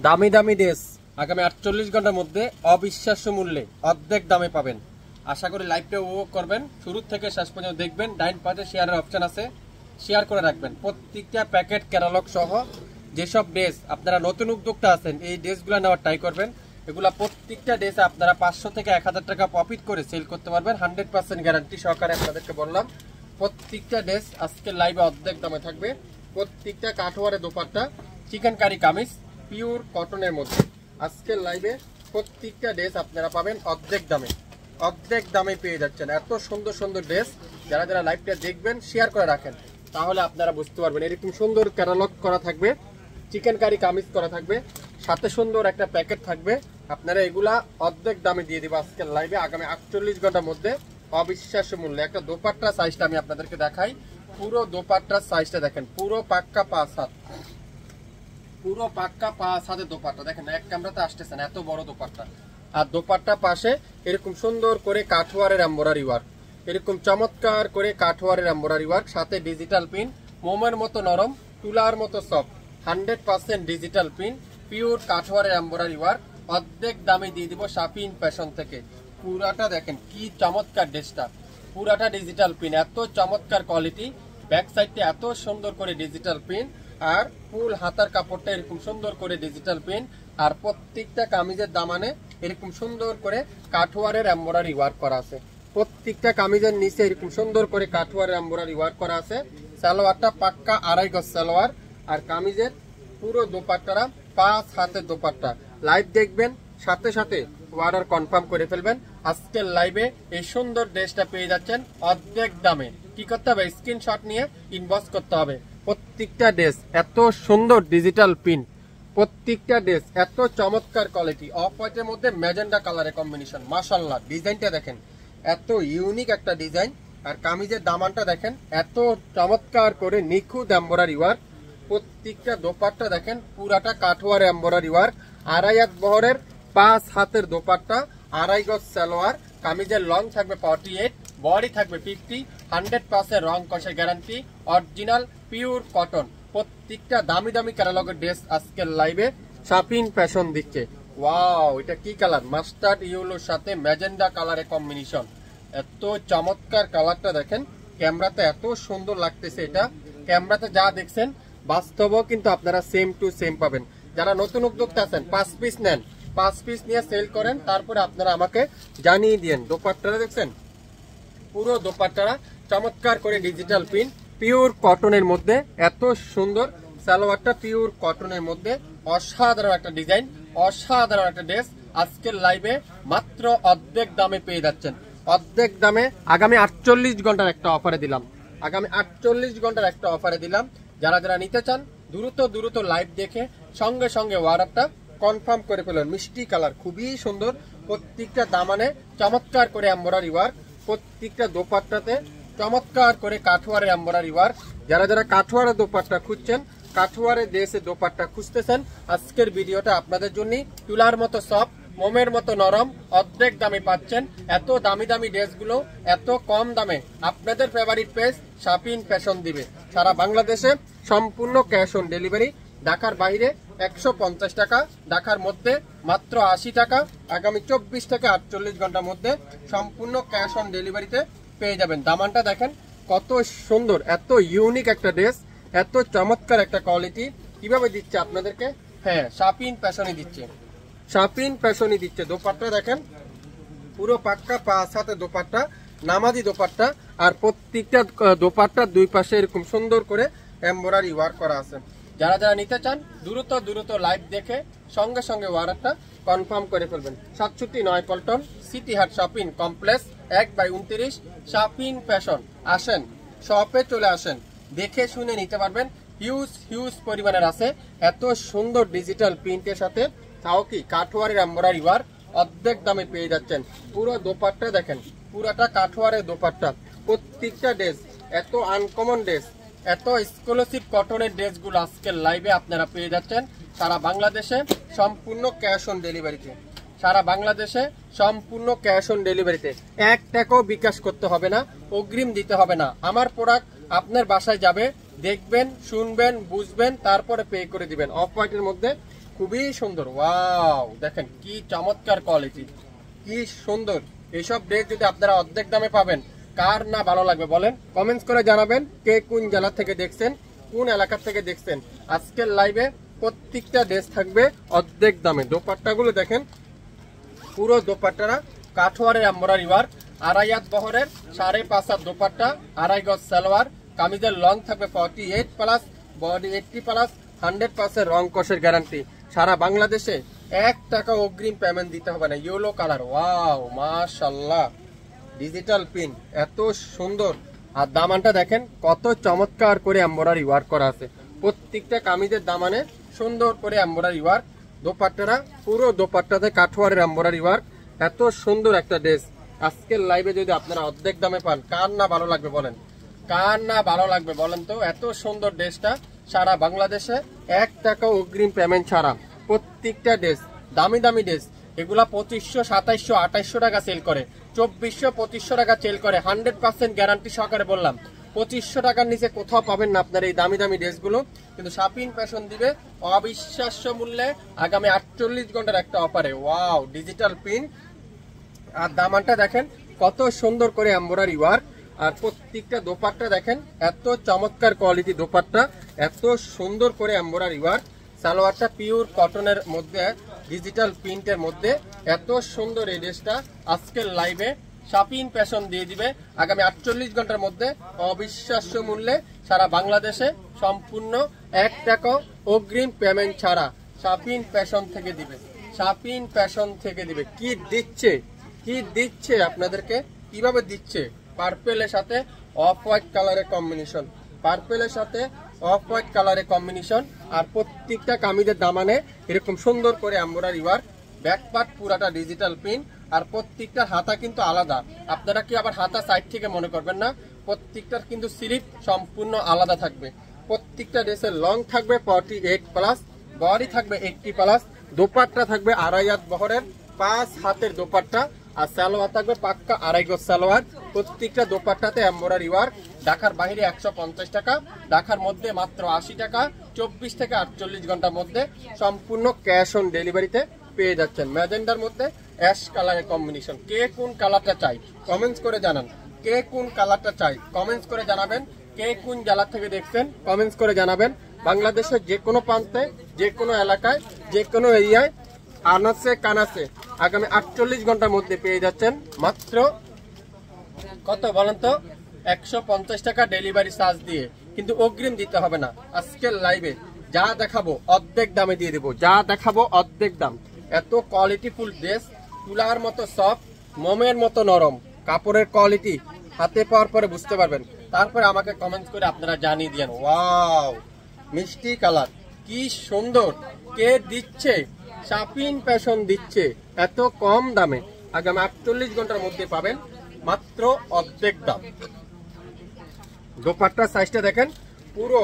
দামি দামি ড্রেস আগামী 48 ঘন্টার মধ্যে অবিশ্বাস্য মূল্যে অর্ধেক দামে পাবেন। আশা করি লাইভটা উপভোগ করবেন, শুরু থেকে শেষ পর্যন্ত দেখবেন। ডাইন পাশে শেয়ারের অপশন আছে, শেয়ার করে রাখবেন। প্রত্যেকটা প্যাকেট ক্যাটালগ সহ যেসব ড্রেস আপনারা নতুন উদ্যোক্তা আছেন এই ড্রেসগুলো নেওয়ার ট্রাই করবেন। এগুলা প্রত্যেকটা ড্রেসে আপনারা 500 থেকে 1000 টাকা প্রফিট করে সেল করতে পারবেন। 100% গ্যারান্টি সহকারে আপনাদেরকে বললাম। প্রত্যেকটা ড্রেস আজকে লাইভে অর্ধেক দামে থাকবে। প্রত্যেকটা কাঠওয়ারে দোপাট্টা, চিকেন কারি কামিজ পিওর কটনের মধ্যে আজকের লাইভে প্রত্যেকটা ড্রেস আপনারা পাবেন অর্ধেক দামে। অর্ধেক দামে পেয়ে যাচ্ছেন এত সুন্দর সুন্দর ড্রেস। যারা যারা লাইভটা দেখবেন শেয়ার করে রাখেন, তাহলে আপনারা বুঝতে পারবেন। এরকম সুন্দর ক্যাটালগ করা থাকবে, চিকেন কারি কামিজ করা থাকবে, সাথে সুন্দর একটা প্যাকেট থাকবে। আপনারা এগুলা অর্ধেক দামে দিয়ে দিব আজকের লাইভে আগামী 48 ঘন্টার মধ্যে অবিশ্বাস্য মূল্যে। একটা দোপাট্টা সাইজটা আমি আপনাদেরকে দেখাই। পুরো দোপাট্টার সাইজটা দেখেন, পুরো পাক্কা 5 হাত, পুরো পাক্কা 5 হাতের দোপাট্টা দেখেন। এক ক্যামেরাতে আসতেছে না, এত বড় দোপাট্টা। আর দোপাট্টা পাশে এরকম সুন্দর করে কাঠওয়ারের এমব্রয়ডারি ওয়ার্ক, এরকম চমৎকার করে কাঠওয়ারের এমব্রয়ডারি ওয়ার্ক, সাথে ডিজিটাল পিন, মোমের মতো নরম, তুলার মতো সফট, 100% ডিজিটাল পিন, পিওর কাঠওয়ারের এমব্রয়ডারি ওয়ার্ক। অর্ধেক দামে দিয়ে দিব শাপিন ফ্যাশন থেকে। পুরাটা দেখেন কি চমৎকার ড্রেসটা, পুরাটা ডিজিটাল পিন, এত চমৎকার কোয়ালিটি। ব্যাক সাইডটা এত সুন্দর করে ডিজিটাল পিন, আর ফুল হাতার কাপড়টা এরকম সুন্দর করে ডিজিটাল পিন। আর প্রত্যেকটা কামিজের দামানে এরকম সুন্দর করে কাঠওয়ারের এমব্রয়ডারি ওয়ার্ক করা আছে। প্রত্যেকটা কামিজের নিচে এরকম সুন্দর করে কাঠওয়ারের এমব্রয়ডারি ওয়ার্ক করা আছে। সালোয়ারটা পাক্কা 2.5 গজ সালোয়ার, আর কামিজের পুরো দোপাট্টারা 5 হাতের দোপাট্টা। লাইভ দেখবেন, সাথে সাথে অর্ডার কনফার্ম করে ফেলবেন। আজকের লাইভে এই সুন্দর ড্রেসটা পেয়ে যাচ্ছেন অর্ধেক দামে। কি করতে হবে? স্ক্রিনশট নিয়ে ইনবক্স করতে হবে। প্রত্যেকটা ড্রেস এত সুন্দর ডিজিটাল পিন, প্রত্যেকটা ড্রেস এত চমৎকার কোয়ালিটি। অফ হোয়াইটের মধ্যে ম্যাজেন্ডা কালারের কম্বিনেশন, মাশাআল্লাহ। ডিজাইনটা দেখেন, এত ইউনিক একটা ডিজাইন। আর কামিজের দামানটা দেখেন, এত চমৎকার করে নিখুঁত এমব্রয়ডারি ওয়ার্ক। প্রত্যেকটা দোপাট্টা দেখেন পুরাটা কাঠওয়ার এমব্রয়ডারি ওয়ার্ক। 2.5 হাত বহরের 5 হাতের দোপাট্টা, 2.5 গজ সালোয়ার। কামিজের লং থাকবে 48, বডি থাকবে 50, 100% রং কষে গ্যারান্টি, অরিজিনাল পিওর কটন। প্রত্যেকটা দামি দামি ক্যাটালগের ড্রেস আজকের লাইভে শাপিন ফ্যাশন দিচ্ছে। ওয়াও, এটা কি কালার? মাস্টার্ড ইয়েলোর সাথে ম্যাজেন্ডা কালারের কম্বিনেশন। এত চমৎকার কালারটা দেখেন, ক্যামেরাতে এত সুন্দর লাগতেছে। এটা ক্যামেরাতে যা দেখছেন বাস্তবেও কিন্তু আপনারা সেম টু সেম পাবেন। যারা নতুন উদ্যোক্তা আছেন 5 পিস নেন, 5 পিস নিয়ে সেল করেন, তারপরে আপনারা আমাকে জানিয়ে দিন। দোপাট্টাটা দেখছেন, পুরো দোপাট্টারা চমৎকার করে ডিজিটাল পিন, পিওর কটনের মধ্যে এত সুন্দর। সালোয়ারটা পিওর কটনের মধ্যে, অসাধারণ একটা ডিজাইন, অসাধারণ একটা ড্রেস। আজকের লাইভে মাত্র অর্ধেক দামে পেয়ে যাচ্ছেন। অর্ধেক দামে আগামী 48 ঘন্টার একটা অফারে দিলাম, আগামী 48 ঘন্টার একটা অফারে দিলাম। যারা যারা নিতে চান দ্রুত দ্রুত লাইভ দেখে সঙ্গে সঙ্গে অর্ডারটা কনফার্ম করে ফেলেন। মিষ্টি কালার, খুবই সুন্দর। প্রত্যেকটা দামানে চমৎকার করে এমব্রয়ডারি ওয়ার্ক, প্রত্যেকটা দোপাট্টাতে চমৎকার করে কাঠওয়ারের এমব্রয়ডারি ওয়ার্ক। যারা যারা কাঠওয়ারের দোপাট্টা খুঁজছেন, কাঠওয়ারের দেশে দোপাট্টা খুঁজতেছেন, আজকের ভিডিওটা আপনাদের জন্য। তুলার মতো সফট, মোমের মতো নরম, অর্ধেক দামে পাচ্ছেন। এত দামি দামি ড্রেসগুলো এত কম দামে আপনাদের ফেভারিট পেজ শাপিন ফ্যাশন দিবে সারা বাংলাদেশে। সম্পূর্ণ ক্যাশ অন ডেলিভারি। ঢাকার বাইরে 150 টাকা, ঢাকার মধ্যে মাত্র 80 টাকা। আগামী 24 থেকে 48 ঘন্টার মধ্যে সম্পূর্ণ ক্যাশ অন ডেলিভারিতে পেয়ে যাবেন। দামানটা দেখেন কত সুন্দর, এত ইউনিক একটা ড্রেস, এত চমৎকার একটা কোয়ালিটি। কিভাবে দিচ্ছে আপনাদেরকে? হ্যাঁ, শাপিন ফ্যাশনই দিচ্ছে, শাপিন ফ্যাশনই দিচ্ছে। দোপাট্টা দেখেন, পুরো পাক্কা 5 হাতে দোপাট্টা, নামাজি দোপাট্টা। আর প্রত্যেকটা দোপাট্টার দুই পাশে এরকম সুন্দর করে এমব্রয়ডারি ওয়ার্ক করা আছে। যারা যারা নিতে চান দ্রুত দ্রুত লাইভ দেখে সঙ্গে সঙ্গে অর্ডারটা কনফার্ম করে ফেলবেন। 67 পল্টন, সিটি হাট শপিং কমপ্লেক্স, 1/29 শাপিন ফ্যাশন। আসেন, শপে চলে আসেন, দেখে শুনে নিতে পারবেন। হিউজ হিউজ পরিমাণের আছে। এত সুন্দর ডিজিটাল প্রিন্টের সাথে তাও কি কাঠওয়ারের এমব্রয়ডারি ওয়ার্ক, অর্ধেক দামে পেয়ে যাচ্ছেন। পুরো দোপাট্টা দেখেন, পুরাটা কাঠওয়ারের দোপাট্টা। প্রত্যেকটা ড্রেস এত আনকমন ড্রেস, এত এক্সক্লুসিভ কটনের ড্রেসগুলো আজকের লাইভে আপনারা পেয়ে যাচ্ছেন সারা বাংলাদেশে সম্পূর্ণ ক্যাশ অন ডেলিভারিতে। সারা বাংলাদেশে সম্পূর্ণ ক্যাশ অন ডেলিভারিতে। 1 টাকাও বিকাশ করতে হবে না, অগ্রিম দিতে হবে না। আমার প্রোডাক্ট আপনার বাসায় যাবে, দেখবেন, শুনবেন, বুঝবেন, তারপরে পে করে দিবেন। অফ হোয়াইটের মধ্যে খুবই সুন্দর। ওয়াও, দেখেন কি চমৎকার কোয়ালিটি, কি সুন্দর। এইসব ড্রেস যদি আপনারা অর্ধেক দামে পাবেন, কার না ভালো লাগবে বলেন? কমেন্টস করে জানাবেন কে কোন জেলা থেকে দেখছেন, কোন এলাকা থেকে দেখছেন। আজকের লাইভে প্রত্যেকটা ড্রেস থাকবে অর্ধেক দামে। দোপাট্টাগুলো দেখেন, পুরো দোপাট্টারা কাঠোয়ারের এমব্রয়ডারি ওয়ার্ক, আড়াই হাত বহরের 5.5 হাত দোপাট্টা, আড়াই গজ সালোয়ার। কামিজের লং থাকবে 48+, বডি 80+, 100% রং কষের গ্যারান্টি। সারা বাংলাদেশে 1 টাকা অগ্রিম পেমেন্ট দিতে হবে না। ইয়েলো কালার, ওয়াও মাশাআল্লাহ, ডিজিটাল প্রিন্ট, এত সুন্দর। আর দামানটা দেখেন কত চমৎকার করে এমব্রয়ডারি ওয়ার্ক করা আছে। প্রত্যেকটা কামিজের দামানে সুন্দর করে এমব্রয়ডারি ওয়ার্ক। দোপাট্টারা পুরো দোপাট্টাতে কাঠোয়ারের এমব্রয়ডারি ওয়ার্ক। এত সুন্দর একটা ড্রেস আজকের লাইভে যদি আপনারা অর্ধেক দামে পান, কার না ভালো লাগবে বলেন? কার না ভালো লাগবে বলেন তো? এত সুন্দর ড্রেসটা সারা বাংলাদেশে 1 টাকা অগ্রিম পেমেন্ট ছাড়া প্রত্যেকটা ড্রেস, দামি দামি ড্রেস। এগুলা 2500, 2700, 2800 টাকা সেল করে, 2400, 2500 টাকা সেল করে। 100% গ্যারান্টি সহকারে বললাম, 2500 টাকার নিচে কোথাও পাবেন না আপনার এই দামি দামি ড্রেসগুলো। কিন্তু শাপিন ফ্যাশন দিবে অবিশ্বাস্য মূল্যে আগামী 48 ঘন্টার একটা অফারে। Wow, digital print. আর দামানটা দেখেন কত সুন্দর করে এমব্রয়ডারি ওয়ার্ক। আর প্রত্যেকটা দোপাট্টা দেখেন এত চমৎকার কোয়ালিটি দোপাট্টা, এত সুন্দর করে এমব্রয়ডারি ওয়ার্ক। সালোয়ারটা পিওর কটনের মধ্যে, ডিজিটাল প্রিন্টের মধ্যে। এত সুন্দর এই ড্রেসটা আজকের লাইভে শাপিন ফ্যাশন দিয়ে দিবে আগামী 48 ঘন্টার মধ্যে অবিশ্বাস্য মূল্যে সারা বাংলাদেশে, সম্পূর্ণ 1 টাকা অগ্রিম পেমেন্ট ছাড়া শাপিন ফ্যাশন থেকে দিবে। শাপিন ফ্যাশন থেকে দিবে। কি দিচ্ছে, কি দিচ্ছে আপনাদেরকে, কিভাবে দিচ্ছে? পার্পেলের সাথে অফ হোয়াইট কালারের কম্বিনেশন, পার্পেলের সাথে অফ হোয়াইট কালারের কম্বিনেশন। আর প্রত্যেকটা কামিজের দামানে এরকম সুন্দর করে এমব্রয়ডারি ওয়ার্ক। ব্যাক পার্ট পুরাটা ডিজিটাল প্রিন্ট। আর প্রত্যেকটা হাতা কিন্তু আলাদা। আপনারা কি আবার হাতা সাইড থেকে মনে করবেন না, প্রত্যেকটার কিন্তু স্লিপ সম্পূর্ণ আলাদা থাকবে। প্রত্যেকটা ড্রেসের লং থাকবে 48+, বডি থাকবে 80+, দোপাট্টা থাকবে আড়াই হাত বহরের 5 হাতের দোপাট্টা। আর সালোয়ার থাকবে পাক্কা আড়াই গজ সালোয়ার। প্রত্যেকটা দোপাট্টাতে এমব্রয়ডারি ওয়ার্ক। ঢাকার বাইরে 150 টাকা, ঢাকার মধ্যে মাত্র 80 টাকা। 24 থেকে 48 ঘন্টার মধ্যে সম্পূর্ণ ক্যাশ অন ডেলিভারিতে পেয়ে যাচ্ছেন। ম্যাজেন্ডার মধ্যে অ্যাশ কালারের কম্বিনেশন। কে কোন কালারটা চাই কমেন্টস করে জানান। কে কোন কালারটা চাই কমেন্টস করে জানাবেন। কে কোন জেলা থেকে দেখছেন কমেন্টস করে জানাবেন। বাংলাদেশের যে কোনো প্রান্তে, যে কোনো এলাকায়, যে কোনো এরিয়ায়, আনাচে কানাচে আগামী 48 ঘন্টার মধ্যে পেয়ে যাচ্ছেন মাত্র কত বলেন তো? 150 টাকা ডেলিভারি চার্জ দিয়ে। কিন্তু অগ্রিম দিতে হবে না। আজকের লাইভে যা দেখাবো অর্ধেক দামে দিয়ে দেবো, যা দেখাবো অর্ধেক দাম। এত কোয়ালিটিফুল ড্রেস, তুলার মতো সফট, মোমের মতো নরম। কাপড়ের কোয়ালিটি হাতে পাওয়ার পরে বুঝতে পারবেন। তারপরে আমাকে কমেন্টস করে আপনারা জানিয়ে দিয়েন। ওয়াও, মিষ্টি কালার, কি সুন্দর। কে দিচ্ছে? শাপিন ফ্যাশন দিচ্ছে এত কম দামে। আগামী 48 ঘন্টার মধ্যে পাবেন মাত্র অর্ধেক দাম। দোপাট্টার সাইজটা দেখেন, পুরো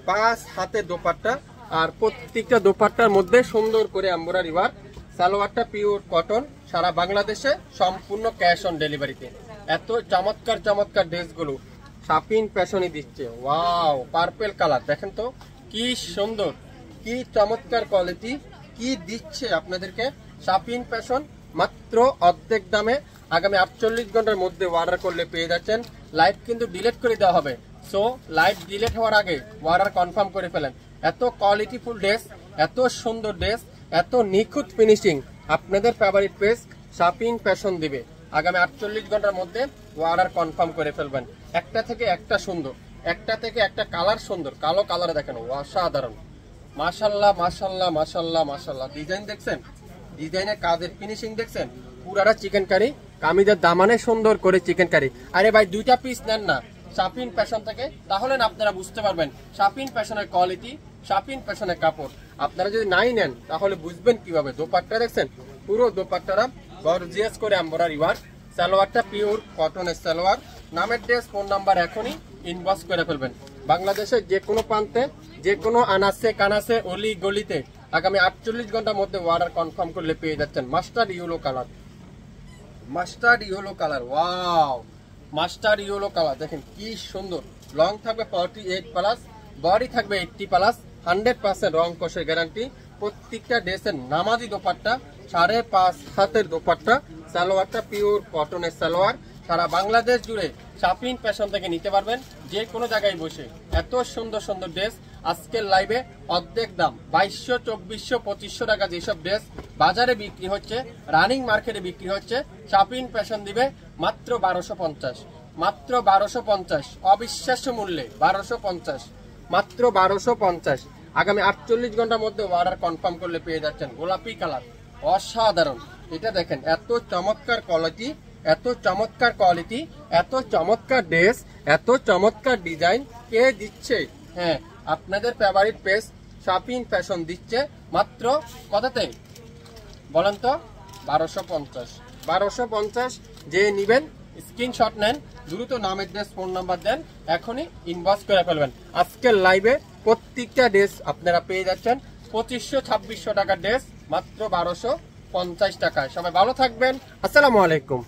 5 হাতের দোপাট্টা। আর প্রত্যেকটা দোপাট্টার মধ্যে সুন্দর করে এমব্রয়ডারি ওয়ার্ক। সালোয়ারটা পিওর কটন। সারা বাংলাদেশে সম্পূর্ণ ক্যাশ অন ডেলিভারিতে। এত চমৎকার চমৎকার ড্রেসগুলো শাপিন ফ্যাশনই দিচ্ছে। ওয়াও, পার্পেল কালার দেখেন তো কি সুন্দর, কি চমৎকার কোয়ালিটি, কি দিচ্ছে আপনাদেরকে শাপিন ফ্যাশন মাত্র অর্ধেক দামে। আগামী 48 ঘন্টার মধ্যে অর্ডার করলে পেয়ে যাচ্ছেন। লাইভ কিন্তু ডিলিট করে দেওয়া হবে। সো লাইভ ডিলিট হওয়ার আগে অর্ডার কনফার্ম করে ফেলেন। এত কোয়ালিটিফুল ড্রেস, এত সুন্দর ড্রেস, এত নিখুঁত ফিনিশিং আপনাদের ফেভারিট পেজ শাপিন ফ্যাশন দিবে। আগামী 48 ঘন্টার মধ্যে অর্ডার কনফার্ম করে ফেলবেন। একটা থেকে একটা সুন্দর, একটা থেকে একটা কালার সুন্দর। কালো কালার দেখেন, অসাধারণ। মাশাল্লাহ মাশাল্লাহ মাশাল্লাহ মাশাল্লাহ। ডিজাইন দেখছেন, ডিজাইনের কাজের ফিনিশিং দেখছেন। পুরাটা চিকেন কারি, কামিজের দামানে সুন্দর করে চিকেন কারি। আরে ভাই, 2টা পিস নেন না শাপিন ফ্যাশন থেকে, তাহলে না আপনারা বুঝতে পারবেন শাপিন ফ্যাশনের কোয়ালিটি, শাপিন ফ্যাশনের কাপড়। আপনারা যদি নাই নেন তাহলে বুঝবেন কিভাবে। দোপাট্টা দেখছেন, পুরো দোপাট্টারা গর্জিয়াস করে এমব্রয়ডারি ওয়ার্ক। সালোয়ারটা পিওর কটনের সালোয়ার। নামের ড্রেস, ফোন নাম্বার এখনই ইনবক্স করে ফেলবেন। বাংলাদেশের যে কোনো প্রান্তে, যে কোনো আনাচে কানাচে, অলি গলিতে আগামী 48 ঘন্টার মধ্যে অর্ডার কনফার্ম করলে পেয়ে যাচ্ছেন mustard yellow colour. Mustard yellow colour, wow, mustard yellow colour দেখেন কি সুন্দর। লং থাকবে 48+, বডি থাকবে 80+, 100% রং কষের গ্যারান্টি। প্রত্যেকটা ড্রেসের নামাজি দোপাট্টা, 5.5 হাতের দোপাট্টা, সালোয়ারটা পিওর কটনের সালোয়ার। সারা বাংলাদেশ জুড়ে শাপিন ফ্যাশন থেকে নিতে পারবেন, যে কোনো জায়গায় বসে। এত সুন্দর সুন্দর ড্রেস আজকের লাইভে অর্ধেক দাম 2200, 2400, 2500 টাকা যেসব ড্রেস বাজারে বিক্রি হচ্ছে, রানিং মার্কেটে বিক্রি হচ্ছে, শাপিন ফ্যাশন দিবে মাত্র 1250, মাত্র 1250, অবিশ্বাস্য মূল্যে 1250, মাত্র 1250। আগামী 48 ঘন্টার মধ্যে অর্ডার কনফার্ম করলে পেয়ে যাচ্ছেন গোলাপি কালার, অসাধারণ। এটা দেখেন, এত চমৎকার কোয়ালিটি, এত চমৎকার কোয়ালিটি, এত চমৎকার ড্রেস, এত চমৎকার ডিজাইন কে দিচ্ছে? হ্যাঁ, আপনাদের ফেভারিট পেজ শাপিন ফ্যাশন দিচ্ছে মাত্র কততে বলেন তো? 1250, 1250। যে নিবেন স্ক্রিনশট নেন, দ্রুত নামের ড্রেস, ফোন নাম্বার দেন, এখনই ইনবক্স করে ফেলবেন। আজকের লাইভে প্রত্যেকটা ড্রেস আপনারা পেয়ে যাচ্ছেন 2500, 2600 টাকার ড্রেস মাত্র 1250 টাকায়। সবাই ভালো থাকবেন, আসসালামু আলাইকুম।